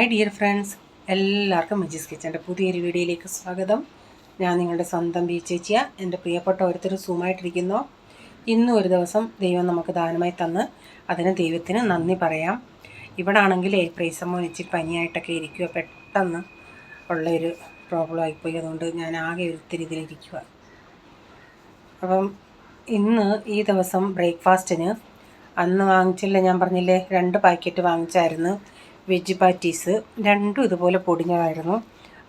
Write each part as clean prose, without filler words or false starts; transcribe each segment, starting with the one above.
Hi dear friends, എല്ലാവർക്കും മിജീസ് കിച്ചൻ്റെ പുതിയൊരു വീഡിയോയിലേക്ക് സ്വാഗതം. ഞാൻ നിങ്ങളുടെ സ്വന്തം ബി ചേച്ചിയ. എൻ്റെ പ്രിയപ്പെട്ട ഓരോരുത്തരും സുഖമായിട്ടിരിക്കുന്നു. ഇന്നും ഒരു ദിവസം ദൈവം നമുക്ക് ദാനമായി തന്ന് അതിന് ദൈവത്തിന് നന്ദി പറയാം. ഇവിടെ ആണെങ്കിൽ പ്രൈസമ്മോൻ ഇച്ചിരി പനിയായിട്ടൊക്കെ ഇരിക്കുക, പെട്ടെന്ന് ഉള്ളൊരു പ്രോബ്ലം ആയിപ്പോയി. അതുകൊണ്ട് ഞാൻ ആകെ ഒത്തിരി ഇതിലിരിക്കുക. അപ്പം ഇന്ന് ഈ ദിവസം ബ്രേക്ക്ഫാസ്റ്റിന് അന്ന് വാങ്ങിച്ചില്ല, ഞാൻ പറഞ്ഞില്ലേ 2 പാക്കറ്റ് വാങ്ങിച്ചായിരുന്നു വെജ് പാറ്റീസ്. രണ്ടും ഇതുപോലെ പൊടിഞ്ഞതായിരുന്നു.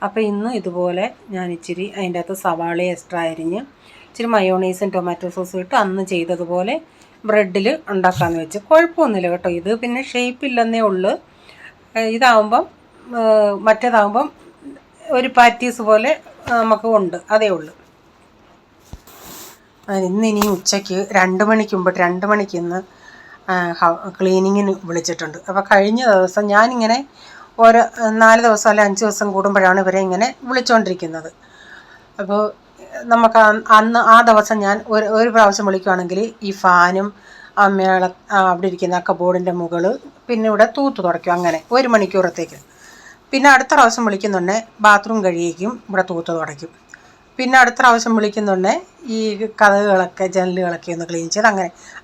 അപ്പോൾ ഇന്ന് ഇതുപോലെ ഞാൻ ഇച്ചിരി അതിൻ്റെ അകത്ത് സവാള എക്സ്ട്രാ അരിഞ്ഞ് ഇച്ചിരി മയോണൈസും ടൊമാറ്റോ സോസും ഇട്ട് അന്ന് ചെയ്തതുപോലെ ബ്രെഡിൽ ഉണ്ടാക്കാമെന്ന് വെച്ച്. കുഴപ്പമൊന്നുമില്ല കേട്ടോ, ഇത് പിന്നെ ഷേപ്പില്ലെന്നേ ഉള്ളൂ. ഇതാവുമ്പം മറ്റേതാവുമ്പം ഒരു പാറ്റീസ് പോലെ നമുക്ക് ഉണ്ട്, അതേ ഉള്ളൂ. ഇന്നിനി ഉച്ചയ്ക്ക് 2 മണിക്ക് മുമ്പ് 2 മണിക്ക് ഇന്ന് ക്ലീനിങ്ങിന് വിളിച്ചിട്ടുണ്ട്. അപ്പോൾ കഴിഞ്ഞ ദിവസം ഞാനിങ്ങനെ ഓരോ 4 ദിവസം അല്ല 5 ദിവസം കൂടുമ്പോഴാണ് ഇവരെ ഇങ്ങനെ വിളിച്ചുകൊണ്ടിരിക്കുന്നത്. അപ്പോൾ നമുക്ക് അന്ന് ആ ദിവസം ഞാൻ ഒരു പ്രാവശ്യം വിളിക്കുകയാണെങ്കിൽ ഈ ഫാനും അവിടെ ഇരിക്കുന്ന കബോർഡിൻ്റെ മുകൾ പിന്നെ ഇവിടെ തൂത്ത് തുടയ്ക്കും, അങ്ങനെ 1 മണിക്കൂറത്തേക്ക്. പിന്നെ അടുത്ത പ്രാവശ്യം വിളിക്കുന്നുണ്ടെങ്കിൽ ബാത്റൂം കഴിയേക്കും, ഇവിടെ തൂത്ത് തുടയ്ക്കും. പിന്നെ അടുത്ത പ്രാവശ്യം വിളിക്കുന്നുണ്ടെങ്കിൽ ഈ കതകുകളൊക്കെ ജനലുകളൊക്കെ ഒന്ന് ക്ലീൻ ചെയ്ത്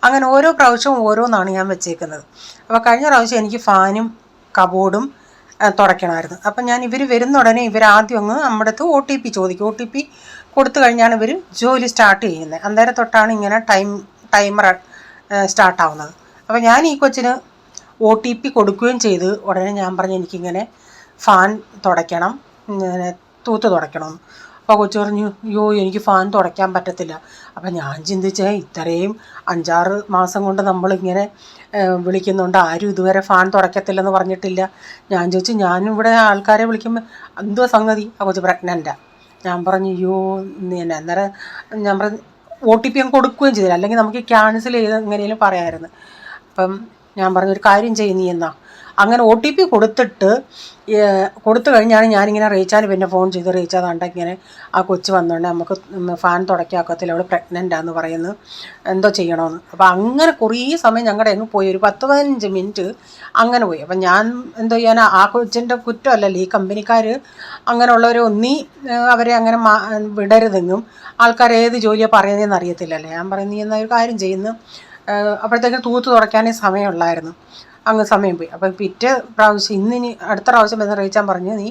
അങ്ങനെ ഓരോ പ്രാവശ്യവും ഓരോന്നാണ് ഞാൻ വെച്ചേക്കുന്നത്. അപ്പോൾ കഴിഞ്ഞ പ്രാവശ്യം എനിക്ക് ഫാനും കബോർഡും തുടയ്ക്കണമായിരുന്നു. അപ്പം ഞാൻ ഇവർ വരുന്ന ഉടനെ ഇവരാദ്യം അങ്ങ് നമ്മുടെ അടുത്ത് OTP ചോദിക്കും. OTP കൊടുത്തു കഴിഞ്ഞാണ് ഇവർ ജോലി സ്റ്റാർട്ട് ചെയ്യുന്നത്. അന്നേരം തൊട്ടാണ് ഇങ്ങനെ ടൈമർ സ്റ്റാർട്ടാവുന്നത്. അപ്പോൾ ഞാൻ ഈ കൊച്ചിന് OTP കൊടുക്കുകയും ചെയ്ത് ഉടനെ ഞാൻ പറഞ്ഞു എനിക്കിങ്ങനെ ഫാൻ തുടയ്ക്കണം, ഇങ്ങനെ തൂത്ത് തുടയ്ക്കണം. അപ്പോൾ കൊച്ചു പറഞ്ഞു അയ്യോ എനിക്ക് ഫാൻ തുടയ്ക്കാൻ പറ്റത്തില്ല. അപ്പം ഞാൻ ചിന്തിച്ചേ ഇത്രയും 5-6 മാസം കൊണ്ട് നമ്മളിങ്ങനെ വിളിക്കുന്നുണ്ട്, ആരും ഇതുവരെ ഫാൻ തുടയ്ക്കത്തില്ലെന്ന് പറഞ്ഞിട്ടില്ല. ഞാൻ ചോദിച്ചു ഞാനിവിടെ ആൾക്കാരെ വിളിക്കുമ്പോൾ എന്തോ സംഗതി, ആ കൊച്ചു പ്രഗ്നൻ്റാണ്. ഞാൻ പറഞ്ഞു അയ്യോ അന്നേരം ഞാൻ പറഞ്ഞു OTP ഞാൻ കൊടുക്കുകയും ചെയ്തില്ല, അല്ലെങ്കിൽ നമുക്ക് ക്യാൻസൽ ചെയ്ത് എങ്ങനെയും പറയാമായിരുന്നു. അപ്പം ഞാൻ പറഞ്ഞൊരു കാര്യം ചെയ്യുന്നീ എന്നാ അങ്ങനെ OTP കൊടുത്തു കഴിഞ്ഞാണ് ഞാനിങ്ങനെ റീച്ചാൽ പിന്നെ ഫോൺ ചെയ്ത് റീച്ചാതാണ്ട് ഇങ്ങനെ ആ കൊച്ചു വന്നുകൊണ്ട് നമുക്ക് ഫാൻ തുടയ്ക്കാക്കത്തില്ല, അവൾ പ്രഗ്നൻ്റാന്ന് പറയുന്നു, എന്തോ ചെയ്യണമെന്ന്. അപ്പോൾ അങ്ങനെ കുറേ സമയം ഞങ്ങളുടെ അങ്ങ് പോയി, ഒരു 10-15 മിനിറ്റ് അങ്ങനെ പോയി. അപ്പം ഞാൻ എന്തോ ചെയ്യാൻ, ആ കൊച്ചിൻ്റെ കുറ്റമല്ലല്ലോ, ഈ കമ്പനിക്കാർ അങ്ങനെയുള്ളവർ അവരെ അങ്ങനെ വിടരുതെന്നും ആൾക്കാർ ഏത് ജോലിയാണ് പറയുന്നതെന്ന് അറിയത്തില്ലല്ലേ. ഞാൻ പറയുന്നത് നീ എന്നാൽ ഒരു കാര്യം ചെയ്യുന്നു, അപ്പോഴത്തേക്കും തൂത്ത് തുടയ്ക്കാനേ സമയമുള്ളായിരുന്നു, അങ്ങ് സമയം പോയി. അപ്പം പിറ്റേ പ്രാവശ്യം അടുത്ത പ്രാവശ്യം എന്ന് റീച്ചാൻ പറഞ്ഞു നീ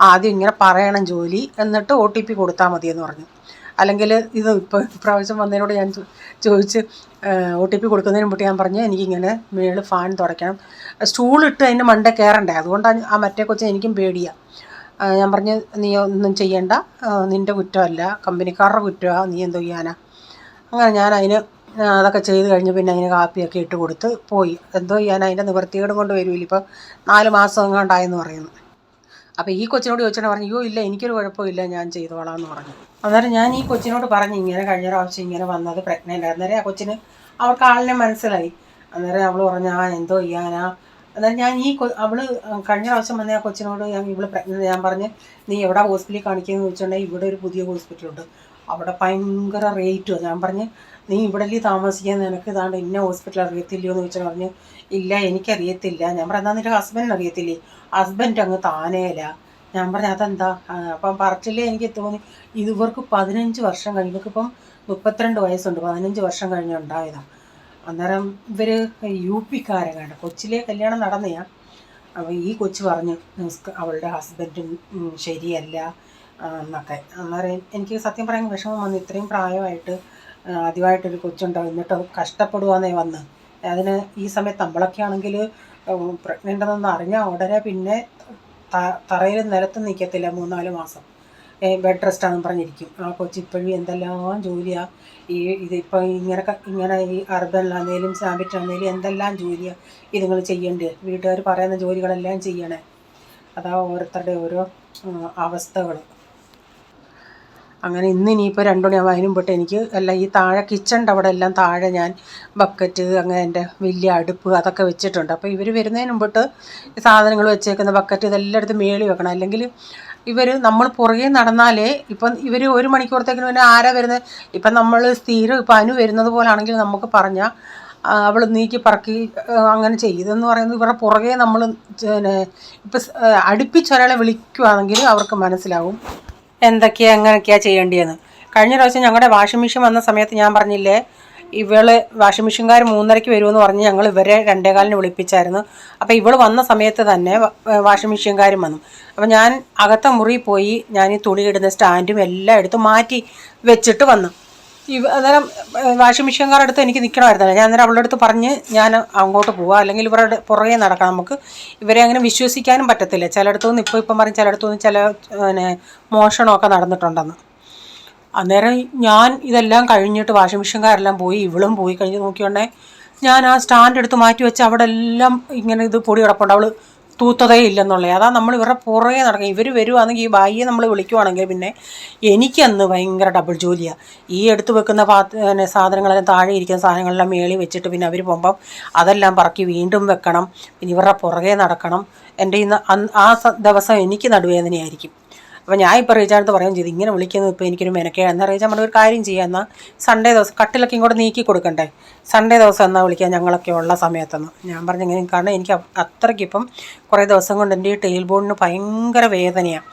ആദ്യം ഇങ്ങനെ പറയണം ജോലി, എന്നിട്ട് OTP കൊടുത്താൽ മതിയെന്ന് പറഞ്ഞു. അല്ലെങ്കിൽ ഇത് ഇപ്പോൾ പ്രാവശ്യം വന്നതിനോട് ഞാൻ ചോദിച്ച് OTP കൊടുക്കുന്നതിന് മുമ്പ് ഞാൻ പറഞ്ഞു എനിക്കിങ്ങനെ മേളിൽ ഫാൻ തുടയ്ക്കണം, സ്റ്റൂളിട്ട് അതിൻ്റെ മണ്ട കയറണ്ടേ, അതുകൊണ്ടാണ് ആ മറ്റേ കൊച്ചിന് എനിക്കും പേടിയാണ്. ഞാൻ പറഞ്ഞു നീ ഒന്നും ചെയ്യണ്ട, നിൻ്റെ കുറ്റമല്ല കമ്പനിക്കാരുടെ കുറ്റമാണ്, നീ എന്തോ ചെയ്യാനാ. അങ്ങനെ ഞാൻ അതൊക്കെ ചെയ്ത് കഴിഞ്ഞ് പിന്നെ അതിന് കാപ്പിയൊക്കെ ഇട്ട് കൊടുത്ത് പോയി. എന്തോ ചെയ്യാൻ അതിൻ്റെ നിവൃത്തികേടും കൊണ്ട് വരുമില്ല, ഇപ്പോൾ 4 മാസം എങ്ങാണ്ടായെന്ന് പറയുന്നു. അപ്പോൾ ഈ കൊച്ചിനോട് ചോദിച്ചാൽ പറഞ്ഞു അയ്യോ ഇല്ല എനിക്കൊരു കുഴപ്പമില്ല ഞാൻ ചെയ്തോളാം എന്ന് പറഞ്ഞു. അന്നേരം ഞാൻ ഈ കൊച്ചിനോട് പറഞ്ഞു ഇങ്ങനെ കഴിഞ്ഞ പ്രാവശ്യം ഇങ്ങനെ വന്നത് പ്രഗ്നൻ്റ്. അന്നേരം ആ കൊച്ചിന് അവൾക്ക് ആളിനെ മനസ്സിലായി. അന്നേരം അവൾ പറഞ്ഞു എന്തോ ചെയ്യാനാ. അന്നേരം ഞാൻ അവൾ കഴിഞ്ഞ പ്രാവശ്യം വന്ന ആ കൊച്ചിനോട് ഇവള് പ്രഗ്നൻ്റ്, ഞാൻ പറഞ്ഞ് നീ എവിടെ ഹോസ്പിറ്റലിൽ കാണിക്കുകയെന്ന് ചോദിച്ചിട്ടുണ്ടെങ്കിൽ ഇവിടെ ഒരു പുതിയ ഹോസ്പിറ്റലുണ്ട്, അവിടെ ഭയങ്കര റേറ്റുമാണ്. ഞാൻ പറഞ്ഞ് നീ ഇവിടെ താമസിക്കാൻ നിനക്ക് ഇതാണ്ട് ഇന്ന ഹോസ്പിറ്റൽ അറിയത്തില്ലയോ എന്ന് ചോദിച്ചാൽ പറഞ്ഞ് ഇല്ല എനിക്കറിയത്തില്ല. ഞാൻ പറഞ്ഞാൽ എന്നാൽ നിൻ്റെ ഹസ്ബൻഡിന് അറിയത്തില്ലേ, ഹസ്ബൻഡ് അങ്ങ് താനേല. ഞാൻ പറഞ്ഞ അതെന്താ. അപ്പം പറച്ചില്ലേ എനിക്ക് തോന്നി ഇവർക്ക് 15 വർഷം കഴിഞ്ഞ്, ഇവർക്കിപ്പം 32 വയസ്സുണ്ട്, 15 വർഷം കഴിഞ്ഞുണ്ടായതാണ്. അന്നേരം ഇവർ UP-കാരങ്ങാണ്, കൊച്ചിലെ കല്യാണം നടന്നയാ. അപ്പോൾ ഈ കൊച്ചു പറഞ്ഞു അവളുടെ ഹസ്ബൻഡും ശരിയല്ല എന്നൊക്കെ. അന്നേരം എനിക്ക് സത്യം പറയാൻ വിഷമം വന്നു, ഇത്രയും പ്രായമായിട്ട് ആദ്യമായിട്ടൊരു കൊച്ചുണ്ടാവും, എന്നിട്ട് അത് കഷ്ടപ്പെടുവാന്നേ വന്ന്. അതിന് ഈ സമയത്ത് നമ്മളൊക്കെ ആണെങ്കിൽ പ്രഗ്നൻ്റെന്നൊന്ന് അറിഞ്ഞാൽ ഉടനെ പിന്നെ തറയിൽ നിലത്ത് നിൽക്കത്തില്ല, 3-4 മാസം ബെഡ് റെസ്റ്റാണെന്ന് പറഞ്ഞിരിക്കും. ആ കൊച്ചു ഇപ്പോഴും എന്തെല്ലാം ജോലിയാണ് ഇതിപ്പോൾ ഇങ്ങനെ ഈ അർബനിലാണെങ്കിലും സാമ്പിറ്റാണെങ്കിലും എന്തെല്ലാം ജോലിയാണ് ഇതുങ്ങൾ ചെയ്യേണ്ടത്. വീട്ടുകാർ പറയുന്ന ജോലികളെല്ലാം ചെയ്യണേ, അതാ ഓരോരുത്തരുടെ ഓരോ അവസ്ഥകൾ. അങ്ങനെ ഇനിയിപ്പോൾ 2 മണിയാകുമ്പോൾ അതിനും പോയിട്ട് എനിക്ക് എല്ലാം ഈ താഴെ കിച്ചണിൻ്റെ അവിടെ എല്ലാം താഴെ ഞാൻ ബക്കറ്റ് അങ്ങനെ എൻ്റെ വലിയ അടുപ്പ് അതൊക്കെ വെച്ചിട്ടുണ്ട്. അപ്പോൾ ഇവർ വരുന്നതിന് മുമ്പിട്ട് സാധനങ്ങൾ വെച്ചേക്കുന്ന ബക്കറ്റ് ഇതെല്ലാം എടുത്ത് മേളിൽ വെക്കണം. അല്ലെങ്കിൽ നമ്മൾ പുറകെ നടന്നാലേ, ഇപ്പം ഇവർ 1 മണിക്കൂറത്തേക്കിന് പിന്നെ ആരാ വരുന്നത്, ഇപ്പം നമ്മൾ സ്ഥിരം ഇപ്പം അനു വരുന്നത് പോലാണെങ്കിൽ നമുക്ക് പറഞ്ഞാൽ അവൾ നീക്കി പറക്കി അങ്ങനെ ചെയ്യും. ഇതെന്ന് പറയുന്നത് ഇവരുടെ പുറകെ നമ്മൾ പിന്നെ ഇപ്പം അടുപ്പിച്ചൊരാളെ വിളിക്കുവാണെങ്കിൽ അവർക്ക് മനസ്സിലാവും എന്തൊക്കെയാണ് എങ്ങനെയൊക്കെയാണ് ചെയ്യേണ്ടിയെന്ന്. കഴിഞ്ഞ പ്രാവശ്യം ഞങ്ങളുടെ വാഷിംഗ് മെഷീൻ വന്ന സമയത്ത് ഞാൻ പറഞ്ഞില്ലേ, വാഷിംഗ് മെഷീൻകാർ 3:30 വരുമെന്ന് പറഞ്ഞ് ഞങ്ങൾ ഇവരെ 2:15 വിളിപ്പിച്ചായിരുന്നു. അപ്പോൾ ഇവൾ വന്ന സമയത്ത് തന്നെ വാഷിംഗ് മെഷീൻകാരും വന്നു. അപ്പോൾ ഞാൻ അകത്തെ മുറി പോയി ഞാൻ ഈ തുണി ഇടുന്ന സ്റ്റാൻഡും എല്ലാം എടുത്ത് മാറ്റി വെച്ചിട്ട് വന്നു. അന്നേരം വാഷിംഗ് മെഷീൻകാരുടെ അടുത്ത് എനിക്ക് നിൽക്കണമായിരുന്നല്ലോ. ഞാൻ അന്നേരം അവളുടെ അടുത്ത് പറഞ്ഞ് ഞാൻ അങ്ങോട്ട് പോവാം, അല്ലെങ്കിൽ ഇവരുടെ പുറകെ നടക്കണം. നമുക്ക് ഇവരെ അങ്ങനെ വിശ്വസിക്കാനും പറ്റത്തില്ല. ചിലയിടത്തുനിന്ന് ഇപ്പം പറയും, ചിലയിടത്തുനിന്ന് ചില പിന്നെ മോഷണമൊക്കെ നടന്നിട്ടുണ്ടെന്ന്. അന്നേരം ഞാൻ ഇതെല്ലാം കഴിഞ്ഞിട്ട് വാഷിംഗ് മെഷീൻകാരെല്ലാം പോയി, ഇവളും പോയി കഴിഞ്ഞ് നോക്കിയോണ്ടേ ഞാൻ ആ സ്റ്റാൻഡ് എടുത്ത് മാറ്റി വെച്ച് അവിടെ എല്ലാം ഇങ്ങനെ ഇത് പൊടി കിടപ്പുണ്ട്. അവൾ തൂത്തതേ ഇല്ലെന്നുള്ളത്. അതാ നമ്മൾ ഇവരുടെ പുറകെ നടക്കും. ഇവർ വരുവാണെങ്കിൽ ഈ ബായിയെ നമ്മൾ വിളിക്കുവാണെങ്കിൽ പിന്നെ എനിക്കന്ന് ഭയങ്കര ഡബിൾ ജോലിയാണ്. ഈ എടുത്ത് വെക്കുന്ന സാധനങ്ങളെല്ലാം താഴെ ഇരിക്കുന്ന സാധനങ്ങളെല്ലാം മേളിൽ വെച്ചിട്ട് പിന്നെ അവർ പോകുമ്പം അതെല്ലാം പറക്കി വീണ്ടും വെക്കണം. പിന്നെ ഇവരുടെ പുറകെ നടക്കണം. എൻ്റെ ഇന്ന് ആ ദിവസം എനിക്ക് നടുവേദനയായിരിക്കും. അപ്പോൾ ഞാൻ ഇപ്പോൾ റീച്ചാടുത്ത് പറയുകയും ചെയ്തു, ഇങ്ങനെ വിളിക്കുന്നത് ഇപ്പോൾ എനിക്കൊരു മെനക്കേട്. എന്നാൽ റീച്ച നമ്മൾ ഒരു കാര്യം ചെയ്യുക, എന്നാൽ സൺഡേ ദിവസം കട്ടിലൊക്കെ ഇങ്ങോട്ട് നീക്കി കൊടുക്കണ്ടേ, സൺഡേ ദിവസം എന്നാൽ വിളിക്കുക ഞങ്ങളൊക്കെ ഉള്ള സമയത്തെന്ന് ഞാൻ പറഞ്ഞു. ഇങ്ങനെ കാരണം എനിക്ക് അത്രയ്ക്കിപ്പം കുറേ ദിവസം കൊണ്ട് എൻ്റെ ഈ ടെയിൽ ബോണിന് ഭയങ്കര വേദനയാണ്,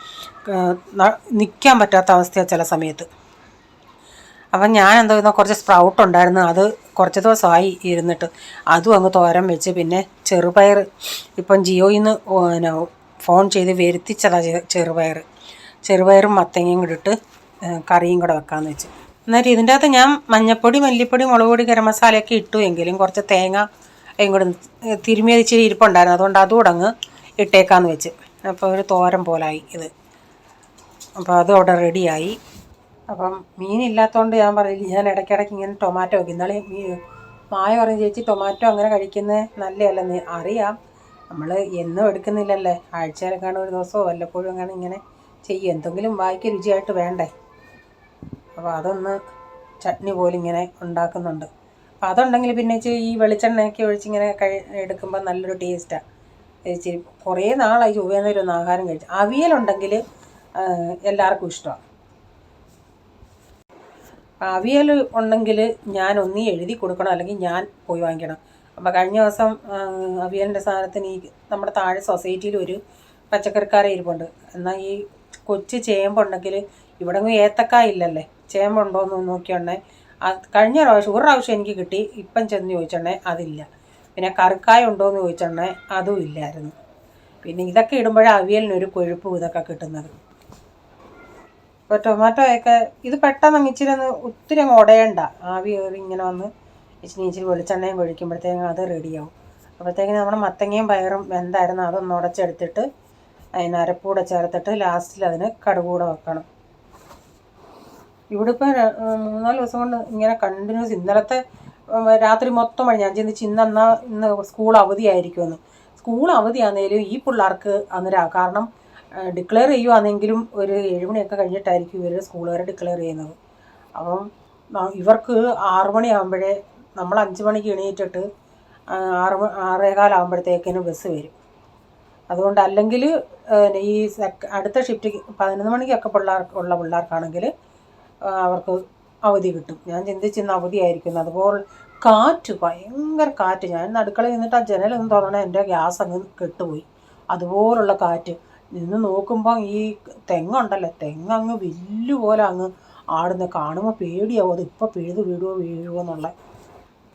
നിൽക്കാൻ പറ്റാത്ത അവസ്ഥയാണ് ചില സമയത്ത്. അപ്പം ഞാൻ എന്തോ ചെയ്യുന്ന കുറച്ച് സ്പ്രൗട്ട് ഉണ്ടായിരുന്നു, അത് കുറച്ച് ദിവസമായി ഇരുന്നിട്ട് അതും അങ്ങ് തോരൻ വെച്ച്. പിന്നെ ചെറുപയർ ഇപ്പം ജിയോയിൽ നിന്ന് ഫോൺ ചെയ്ത് വരുത്തിച്ചതാണ് ചെറുപയറും മത്തങ്ങയും കൂടി ഇട്ട് കറിയും കൂടെ വെക്കാമെന്ന് വെച്ച്. എന്നിട്ട് ഇതിൻ്റെ അകത്ത് ഞാൻ മഞ്ഞൾപ്പൊടി, മല്ലിപ്പൊടി, മുളക് പൊടി, ഗരം മസാലയൊക്കെ ഇട്ടു. എങ്കിലും കുറച്ച് തേങ്ങയും കൂടെ തിരുമിയത് ഇച്ചിരി ഇരിപ്പുണ്ടായിരുന്നു, അതുകൊണ്ട് അതുകൂടെ അങ്ങ് ഇട്ടേക്കാമെന്ന് വെച്ച്. അപ്പോൾ ഒരു തോരൻ പോലായി ഇത്. അപ്പോൾ അതും അവിടെ റെഡിയായി. അപ്പം മീനില്ലാത്തതുകൊണ്ട് ഞാൻ പറയില്ല, ഞാൻ ഇടയ്ക്കിടയ്ക്ക് ഇങ്ങനെ ടൊമാറ്റോ വയ്ക്കും. ഇന്നാളെ മായ പറഞ്ഞു, ചേച്ചി ടൊമാറ്റോ അങ്ങനെ കഴിക്കുന്നത് നല്ലതല്ലെന്ന്. അറിയാം, നമ്മൾ എന്നും എടുക്കുന്നില്ലല്ലേ, ആഴ്ചയിലൊക്കെയാണ് ഒരു ദിവസമോ വല്ലപ്പോഴും അങ്ങനെ ഇങ്ങനെ ചെയ്യും. എന്തെങ്കിലും വായിക്ക് രുചിയായിട്ട് വേണ്ടേ. അപ്പോൾ അതൊന്ന് ചട്നി പോലെ ഇങ്ങനെ ഉണ്ടാക്കുന്നുണ്ട്. അപ്പോൾ അതുണ്ടെങ്കിൽ പിന്നെ ഈ വെളിച്ചെണ്ണയൊക്കെ ഒഴിച്ചിങ്ങനെ എടുക്കുമ്പോൾ നല്ലൊരു ടേസ്റ്റാണ്. ഇച്ചിരി കുറേ നാളായി ചൊവ്വേന്നേരം ഒന്ന് ആഹാരം കഴിച്ചു. അവിയലുണ്ടെങ്കിൽ എല്ലാവർക്കും ഇഷ്ടമാണ്. അവിയൽ ഉണ്ടെങ്കിൽ ഞാൻ ഒന്നീ എഴുതി കൊടുക്കണം, അല്ലെങ്കിൽ ഞാൻ പോയി വാങ്ങിക്കണം. അപ്പോൾ കഴിഞ്ഞ ദിവസം അവിയലിൻ്റെ സാധനത്തിന് ഈ നമ്മുടെ താഴെ സൊസൈറ്റിയിൽ ഒരു പച്ചക്കറിക്കാരെ ഇരിപ്പുണ്ട്. എന്നാൽ ഈ കൊച്ചു ചേമ്പുണ്ടെങ്കിൽ ഇവിടെ ഏത്തക്കായ ഇല്ലല്ലേ, ചേമ്പുണ്ടോയെന്ന് നോക്കിയോണ്ടേ കഴിഞ്ഞ പ്രാവശ്യം ഒരു പ്രാവശ്യം എനിക്ക് കിട്ടി. ഇപ്പം ചെന്ന് ചോദിച്ചോണ്ടേ അതില്ല. പിന്നെ കറുക്കായ ഉണ്ടോയെന്ന് ചോദിച്ചോണ്ടേ അതും ഇല്ലായിരുന്നു. പിന്നെ ഇതൊക്കെ ഇടുമ്പോഴേ അവിയലിനൊരു കൊഴുപ്പും ഇതൊക്കെ കിട്ടുന്നത്. ഇപ്പോൾ ടൊമാറ്റോയൊക്കെ ഇത് പെട്ടെന്ന് ഇച്ചിരി ഒത്തിരി അങ്ങ് ഉടയണ്ട, ആവി കയറി ഇങ്ങനെ വന്ന് ഇച്ചിരി വെളിച്ചെണ്ണയും കൊഴിക്കുമ്പോഴത്തേക്കും അത് റെഡിയാവും. അപ്പോഴത്തേക്കിന് നമ്മുടെ മത്തങ്ങയും പയറും വെന്തായിരുന്നു, അതൊന്ന് ഉടച്ചെടുത്തിട്ട് അതിന് അരപ്പൂടെ ചേർത്തിട്ട് ലാസ്റ്റിൽ അതിന് കടുകൂടെ വെക്കണം. ഇവിടെ ഇപ്പോൾ 3-4 ദിവസം കൊണ്ട് ഇങ്ങനെ കണ്ടിന്യൂസ്, ഇന്നലത്തെ രാത്രി മൊത്തം മഴ. ഞാൻ ചിന്തിച്ച് ഇന്ന് സ്കൂൾ അവധിയായിരിക്കുമെന്ന്. സ്കൂൾ അവധിയാണെങ്കിലും ഈ പിള്ളേർക്ക് കാരണം ഡിക്ലെയർ ചെയ്യുവാണെങ്കിലും ഒരു 7 മണിയൊക്കെ കഴിഞ്ഞിട്ടായിരിക്കും ഇവർ സ്കൂളുകാരെ ഡിക്ലെയർ ചെയ്യുന്നത്. അപ്പം ഇവർക്ക് 6 മണിയാകുമ്പോഴേ, നമ്മൾ 5 മണിക്ക് എണീറ്റിട്ട് 6:15 ആകുമ്പോഴത്തേക്കിന് ബസ് വരും. അതുകൊണ്ട് അല്ലെങ്കിൽ ഈ അടുത്ത ഷിഫ്റ്റ് 11 മണിക്കൊക്കെ പിള്ളേർക്കാണെങ്കിൽ അവർക്ക് അവധി കിട്ടും. ഞാൻ ചിന്തിച്ചിന്ന് അവധിയായിരിക്കുന്നു. അതുപോലെ കാറ്റ്, ഭയങ്കര കാറ്റ്. ഞാൻ അടുക്കളയിൽ നിന്നിട്ട് ആ ജനലൊന്നും തുറന്നേ എൻ്റെ ഗ്യാസ് അങ്ങ് കെട്ടുപോയി. അതുപോലുള്ള കാറ്റ്. നിന്ന് നോക്കുമ്പോൾ ഈ തെങ്ങുണ്ടല്ലോ, തെങ്ങങ്ങ് വില്ല് പോലെ അങ്ങ് ആടുന്ന കാണുമ്പോൾ പേടിയാവും, അത് ഇപ്പോൾ വീഴുമോ എന്നുള്ള.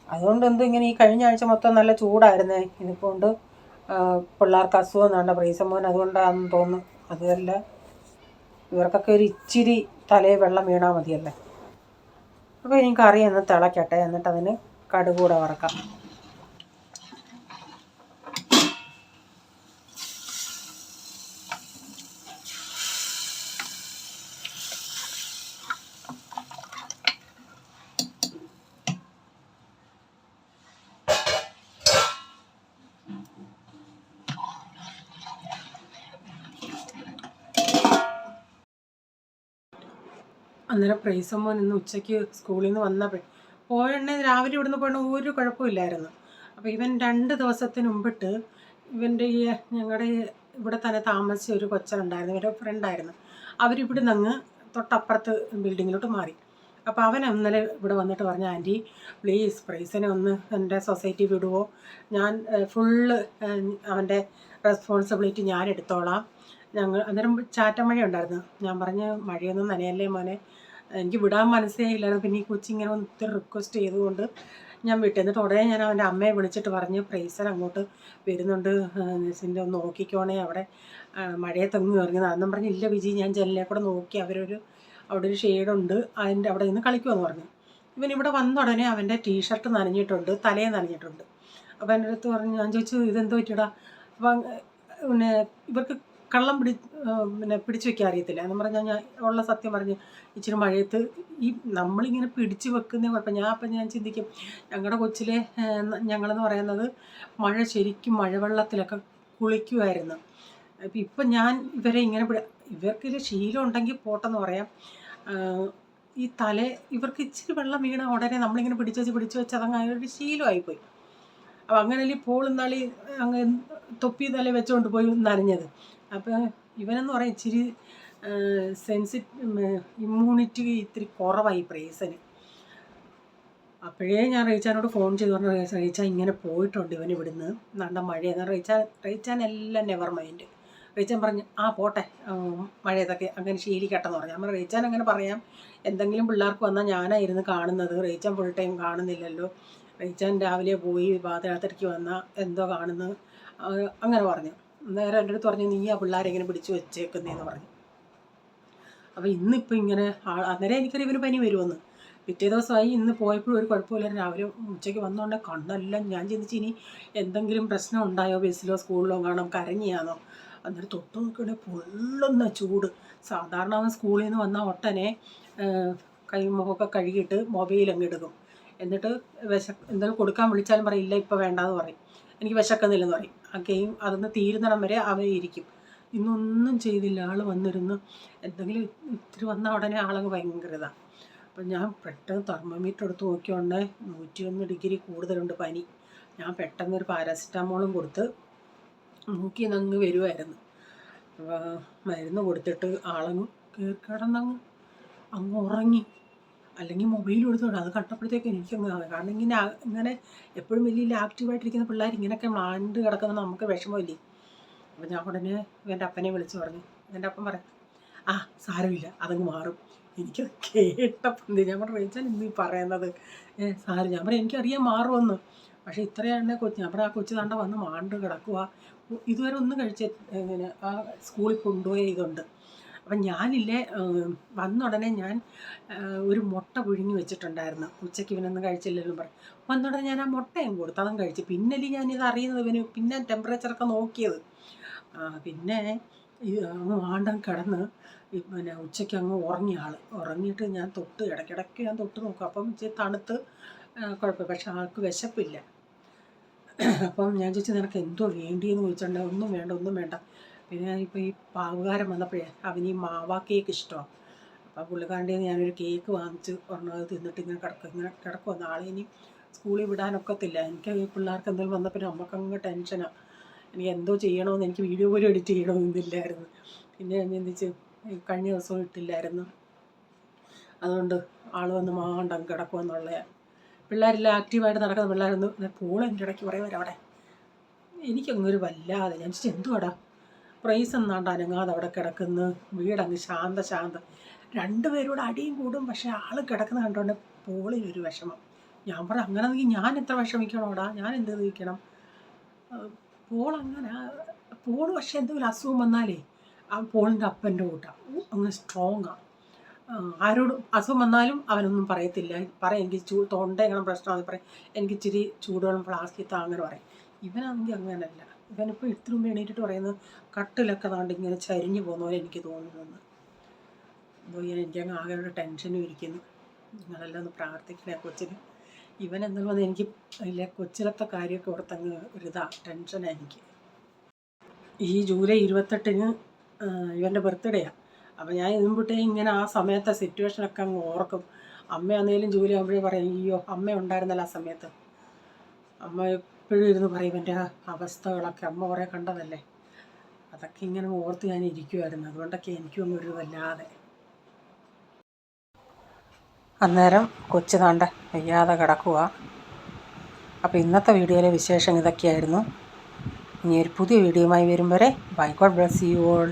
അതുകൊണ്ട് ഇങ്ങനെ ഈ കഴിഞ്ഞ ആഴ്ച മൊത്തം നല്ല ചൂടായിരുന്നേ. ഇതിപ്പോണ്ട് പിള്ളേർക്ക് അസുഖം വേണ്ട, പ്രീസമ്മോൻ അതുകൊണ്ടാണെന്ന് തോന്നുന്നു. അതുമല്ല ഇവർക്കൊക്കെ ഒരു ഇച്ചിരി തലയിൽ വെള്ളം വീണാൽ മതിയല്ലേ. അപ്പോൾ എനിക്ക് കറി തിളയ്ക്കട്ടെ, എന്നിട്ട് അതിന് കടുകൂടെ വറക്കാം. അന്നേരം പ്രൈസമ്മോൻ ഇന്ന് ഉച്ചയ്ക്ക് സ്കൂളിൽ നിന്ന് പോയെണ്ണ രാവിലെ ഇവിടുന്ന് പോയണ ഒരു കുഴപ്പമില്ലായിരുന്നു. അപ്പോൾ ഇവൻ 2 ദിവസത്തിന് മുമ്പിട്ട് ഇവൻ്റെ ഞങ്ങളുടെ ഇവിടെ തന്നെ താമസിച്ച ഒരു കൊച്ചുണ്ടായിരുന്നു, ഇവരുടെ ഫ്രണ്ടായിരുന്നു. അവരിവിടുന്ന് അങ്ങ് തൊട്ടപ്പുറത്ത് ബിൽഡിങ്ങിലോട്ട് മാറി. അപ്പോൾ അവൻ ഇന്നലെ ഇവിടെ വന്നിട്ട് പറഞ്ഞു, ആൻറ്റി പ്ലീസ് പ്രൈസിനെ ഒന്ന് എൻ്റെ സൊസൈറ്റി വിടുവോ, ഞാൻ ഫുള്ള് അവൻ്റെ റെസ്പോൺസിബിലിറ്റി ഞാൻ എടുത്തോളാം. അന്നേരം ചാറ്റമഴ ഉണ്ടായിരുന്നു. ഞാൻ പറഞ്ഞ് മഴയൊന്നും നനയല്ലേ മോനെ, എനിക്ക് വിടാൻ മനസ്സേ ഇല്ലായിരുന്നു. പിന്നെ ഈ കൊച്ചിങ്ങനെ ഒത്തിരി റിക്വസ്റ്റ് ചെയ്തുകൊണ്ട് ഞാൻ വിട്ടു. എന്നിട്ട് ഉടനെ ഞാൻ അവൻ്റെ അമ്മയെ വിളിച്ചിട്ട് പറഞ്ഞ് പ്രൈസൻ അങ്ങോട്ട് വരുന്നുണ്ട്, നെസിൻ്റെ ഒന്ന് നോക്കിക്കോണേ, അവിടെ മഴയത്തൊന്നും ഇറങ്ങുന്നത്. അന്നും പറഞ്ഞ് ഇല്ല വിജി, ഞാൻ ജനലിനെ കൂടെ നോക്കി, അവിടെ ഒരു ഷെയ്ഡുണ്ട്, അതിൻ്റെ അവിടെ നിന്ന് കളിക്കുമെന്ന് പറഞ്ഞു. ഇവൻ ഇവിടെ വന്ന ഉടനെ അവൻ്റെ ടീഷർട്ട് നനഞ്ഞിട്ടുണ്ട്, തലയെ നനഞ്ഞിട്ടുണ്ട്. അപ്പോൾ എൻ്റെ അടുത്ത് പറഞ്ഞു, ഞാൻ ചോദിച്ചു ഇതെന്തോ പറ്റിയടാ. അപ്പം പിന്നെ ഇവർക്ക് കള്ളം പിടിച്ചു വെക്കാൻ അറിയത്തില്ല എന്ന് പറഞ്ഞാൽ, ഞാൻ ഉള്ള സത്യം പറഞ്ഞ് ഇച്ചിരി മഴയത്ത് ഈ നമ്മളിങ്ങനെ പിടിച്ചു വെക്കുന്ന കുഴപ്പം. ഞാൻ ചിന്തിക്കും, ഞങ്ങളുടെ കൊച്ചിലെ ഞങ്ങളെന്ന് പറയുന്നത് ശരിക്കും മഴവെള്ളത്തിലൊക്കെ കുളിക്കുമായിരുന്നു. അപ്പം ഇപ്പം ഞാൻ ഇവരെ ഇങ്ങനെ ഇവർക്ക് ശീലം ഉണ്ടെങ്കിൽ പോട്ടെന്ന് പറയാം. ഈ ഇവർക്ക് ഇച്ചിരി വെള്ളം വീണ ഉടനെ നമ്മളിങ്ങനെ പിടിച്ചു വെച്ച് അതങ്ങ് ഒരു ശീലമായിപ്പോയി. അപ്പോൾ അങ്ങനെയല്ലേ പോളുന്നാളി അങ്ങ് തൊപ്പി തല വെച്ചുകൊണ്ട് പോയി നനഞ്ഞത്. അപ്പോൾ ഇവനെന്ന് പറയാം ഇച്ചിരി ഇമ്മ്യൂണിറ്റി ഇത്തിരി കുറവായി പ്രൈസിന്. അപ്പോഴേ ഞാൻ റീച്ചാനോട് ഫോൺ ചെയ്ത് പറഞ്ഞു, റീച്ച ഇങ്ങനെ പോയിട്ടുണ്ട് ഇവൻ ഇവിടുന്ന്, നല്ല മഴയെന്ന്. റീച്ചാൻ എല്ലാം നെവർ മൈൻഡ്. റീച്ചാൻ പറഞ്ഞു പോട്ടെ, മഴയത്തൊക്കെ അങ്ങനെ ശീലിക്കട്ടെന്ന് പറഞ്ഞു. നമ്മൾ റീച്ചാൻ അങ്ങനെ പറയാം, എന്തെങ്കിലും പിള്ളേർക്ക് വന്നാൽ ഞാനായിരുന്നു കാണുന്നത്, റീച്ചാൻ ഫുൾ ടൈം കാണുന്നില്ലല്ലോ, റീച്ചാൻ രാവിലെ പോയി പാതിരാത്രിക്ക് വന്നാൽ എന്തോ കാണുന്നു അങ്ങനെ പറഞ്ഞു. നേരെ എൻ്റെ അടുത്ത് പറഞ്ഞു, നീ ആ പിള്ളേരെ ഇങ്ങനെ പിടിച്ചു വെച്ചേക്കുന്നതെന്ന് പറഞ്ഞു. അപ്പോൾ ഇന്നിപ്പോൾ ഇങ്ങനെ അന്നേരം എനിക്കൊരു ഇവന് പനി വരുമെന്ന്. പിറ്റേ ദിവസമായി. ഇന്ന് പോയപ്പോഴും ഒരു കുഴപ്പമില്ല. രാവിലെ ഉച്ചയ്ക്ക് വന്നുകൊണ്ട് കണ്ണെല്ലാം ഞാൻ ചിന്തിച്ച് ഇനി എന്തെങ്കിലും പ്രശ്നം ഉണ്ടായോ, ബസ്സിലോ സ്കൂളിലോ കാണാം, കരഞ്ഞിയാണോ. അന്നേരം തൊട്ട് നോക്കിയിട്ട് പൊള്ളുന്ന ചൂട്. സാധാരണ അവൻ സ്കൂളിൽ നിന്ന് വന്നാൽ ഒട്ടനെ കൈമുഖമൊക്കെ കഴുകിയിട്ട് മൊബൈൽ അങ്ങ് എടുക്കും. എന്നിട്ട് എന്തെങ്കിലും കൊടുക്കാൻ വിളിച്ചാലും പറയില്ല, ഇപ്പോൾ വേണ്ടാന്ന് പറയും, എനിക്ക് വിശക്കുന്നില്ലെന്ന് പറയും. ആ ഗെയിം അതൊന്ന് തീരുന്നിടം വരെ അവൻ ഇരിക്കും. ഇന്നൊന്നും ചെയ്തില്ല. ആൾ വന്നിരുന്ന് എന്തെങ്കിലും ഇത്തിരി വന്ന ഉടനെ ആളങ്ങ് ഭയങ്കര ഇതാണ്. അപ്പം ഞാൻ പെട്ടെന്ന് തെർമോമീറ്റർ എടുത്ത് നോക്കിയോണ്ട് 101 ഡിഗ്രി കൂടുതലുണ്ട് പനി. ഞാൻ പെട്ടെന്നൊരു പാരാസിറ്റാമോളും കൊടുത്ത് മൂക്കിന്നങ്ങ് വരുമായിരുന്നു. മരുന്ന് കൊടുത്തിട്ട് ആളങ്ങ് കിടന്നങ്ങ് ഉറങ്ങി. അല്ലെങ്കിൽ മൊബൈൽ കൊടുത്തോട്ടെ, അത് കണ്ടപ്പോഴത്തേക്ക് എനിക്കങ്ങ് കാരണം ഇങ്ങനെ എപ്പോഴും വലിയ ആക്റ്റീവായിട്ടിരിക്കുന്ന പിള്ളേർ ഇങ്ങനെയൊക്കെ മാണ്ട് കിടക്കുന്നത് നമുക്ക് വിഷമമില്ലേ. അപ്പോൾ ഞാൻ ഉടനെ എൻ്റെ അപ്പനെ വിളിച്ച് പറഞ്ഞു. എൻ്റെ അപ്പൻ പറഞ്ഞു, സാരമില്ല, അതങ്ങ് മാറും. എനിക്കത് കേട്ടപ്പം ഞാൻ പറഞ്ഞു, റീച്ചാൻ ഇന്ന് പറയുന്നത് സാരം. ഞാൻ പറഞ്ഞു എനിക്കറിയാൻ മാറുമെന്ന്, പക്ഷേ ഇത്രയാണ് കൊച്ചു. ഞാൻ പറഞ്ഞു ആ കൊച്ചു താണ്ട വന്ന് മാണ്ട് കിടക്കുക, ഇതുവരെ ഒന്നും ഇങ്ങനെ ആ സ്കൂളിൽ കൊണ്ടുപോയ ഇതുണ്ട്. അപ്പം ഞാനില്ലേ വന്ന ഉടനെ ഞാൻ ഒരു മുട്ട പുഴുങ്ങി വെച്ചിട്ടുണ്ടായിരുന്നു. ഉച്ചയ്ക്ക് ഇവനൊന്നും കഴിച്ചില്ലെന്നും പറഞ്ഞു. വന്ന ഉടനെ ഞാൻ ആ മുട്ടയും കൊടുത്തു, അതും കഴിച്ചു. പിന്നല്ലേ ഞാനിത് അറിയുന്നത് ഇവന്, പിന്നെ ടെമ്പറേച്ചറൊക്കെ നോക്കിയത്. പിന്നെ അങ്ങ് ആണ്ടം കിടന്ന് ഉച്ചയ്ക്ക് അങ്ങ് ഉറങ്ങിയ ആൾ. ഉറങ്ങിയിട്ട് ഞാൻ ഇടയ്ക്കിടയ്ക്ക് ഞാൻ തൊട്ട് നോക്കും. അപ്പം ഇച്ചിരി തണുത്ത് കുഴപ്പമില്ല, പക്ഷെ ആൾക്ക് വിശപ്പില്ല. അപ്പം ഞാൻ ചോദിച്ചു നിനക്ക് എന്തോ വേണ്ടിയെന്ന് ചോദിച്ചിട്ടുണ്ടെങ്കിൽ ഒന്നും വേണ്ട. പിന്നെ ഇപ്പോൾ ഈ പാവുകാരൻ വന്നപ്പോഴേ അവന് ഈ മാവാ കേക്ക് ഇഷ്ടമാണ്. അപ്പോൾ പുള്ളിക്കാരൻ്റെ ഞാനൊരു കേക്ക് വാങ്ങിച്ച് അത് തിന്നിട്ട് ഇങ്ങനെ കിടക്കുമോ. നാളെ ഇനി സ്കൂളിൽ വിടാനൊക്കത്തില്ല. എനിക്ക് ഈ പിള്ളേർക്ക് എന്തെങ്കിലും വന്നപ്പോൾ നമുക്കങ്ങ് ടെൻഷനാണ്. എനിക്ക് എന്തോ ചെയ്യണമെന്ന്, എനിക്ക് വീഡിയോ പോലും എഡിറ്റ് ചെയ്യണമെന്നില്ലായിരുന്നു. പിന്നെ ഞാൻ ചിന്തിച്ച് കഴിഞ്ഞ ദിവസവും ഇട്ടില്ലായിരുന്നു. അതുകൊണ്ട് ആൾ വന്ന് മാണ്ടം കിടക്കുമെന്നുള്ള. പിള്ളേരെല്ലാം ആക്റ്റീവായിട്ട് നടക്കുന്ന പിള്ളേരൊന്നും എൻ്റെ ഇടയ്ക്ക് പറയുന്നവർ അവിടെ. എനിക്കങ്ങൊരു വല്ലാതെ ഞാൻ എന്തുവാടാ പ്രൈസ് എന്നാണ്ട് അനങ്ങാതെ അവിടെ കിടക്കുന്നു. വീടങ്ങ് ശാന്ത. രണ്ടുപേരോട് അടിയും കൂടും, പക്ഷേ ആൾ കിടക്കുന്ന കണ്ടുകൊണ്ട് പോളിനൊരു വിഷമം. ഞാൻ പറഞ്ഞു അങ്ങനെ ഞാൻ എത്ര വിഷമിക്കണോടാ, ഞാൻ എന്ത് നിൽക്കണം. പോൾ പക്ഷേ എന്തെങ്കിലും അസുഖം വന്നാലേ ആ പോളിൻ്റെ അപ്പൻ്റെ കൂട്ടാണ് അങ്ങ് സ്ട്രോങ്ങാണ്. ആരോടും അസുഖം വന്നാലും അവനൊന്നും പറയത്തില്ല. എനിക്ക് തൊണ്ട എങ്ങനെ പ്രശ്നമാണെന്ന് പറയും, എനിക്ക് ഇച്ചിരി ചൂടുവെള്ളം ഫ്ലാസ്കിൽ അങ്ങനെ പറയും. ഇവനാണെങ്കിൽ അങ്ങനെയല്ല. ഇവനിപ്പോൾ ഇത്തിരി മുമ്പ് എണീറ്റിട്ട് പറയുന്നത് കട്ടിലൊക്കെ താണ്ട് ഇങ്ങനെ ചരിഞ്ഞു പോകുന്ന പോലെ എനിക്ക് തോന്നുന്നു. അപ്പോൾ എനിക്കങ്ങ് ആകെ ഒരു ടെൻഷനും ഇരിക്കുന്നു. നിങ്ങളെല്ലാം ഒന്ന് പ്രാർത്ഥിക്കണേ കൊച്ചിന്. ഇവൻ എന്തെങ്കിലും എനിക്ക് ഇല്ല കൊച്ചിലത്തെ കാര്യമൊക്കെ ഓർത്തങ്ങ് ടെൻഷനാണ് എനിക്ക്. ഈ ജൂലൈ 28 ഇവൻ്റെ ബർത്ത്ഡേയാണ്. അപ്പോൾ ഞാൻ ഇതുമ്പിട്ടേ ഇങ്ങനെ ആ സമയത്തെ സിറ്റുവേഷനൊക്കെ അങ്ങ് ഓർക്കും. അമ്മയാണെങ്കിലും ജൂലൈ ആകുമ്പോഴേ പറയും, അയ്യോ അമ്മ ഉണ്ടായിരുന്നല്ലോ ആ സമയത്ത്. അമ്മ എപ്പോഴും ഇരുന്ന് പറയും എൻ്റെ അവസ്ഥകളൊക്കെ, അമ്മ കുറേ കണ്ടതല്ലേ. അതൊക്കെ ഇങ്ങനെ ഓർത്ത് ഞാൻ ഇരിക്കുമായിരുന്നു. അതുകൊണ്ടൊക്കെ എനിക്കും ഒരു വല്ലാതെ. അന്നേരം കൊച്ചു താണ്ട വയ്യാതെ കിടക്കുക. അപ്പോൾ ഇന്നത്തെ വീഡിയോയിലെ വിശേഷം ഇതൊക്കെയായിരുന്നു. ഇനി ഒരു പുതിയ വീഡിയോയുമായി വരും വരെ bye, God bless you all.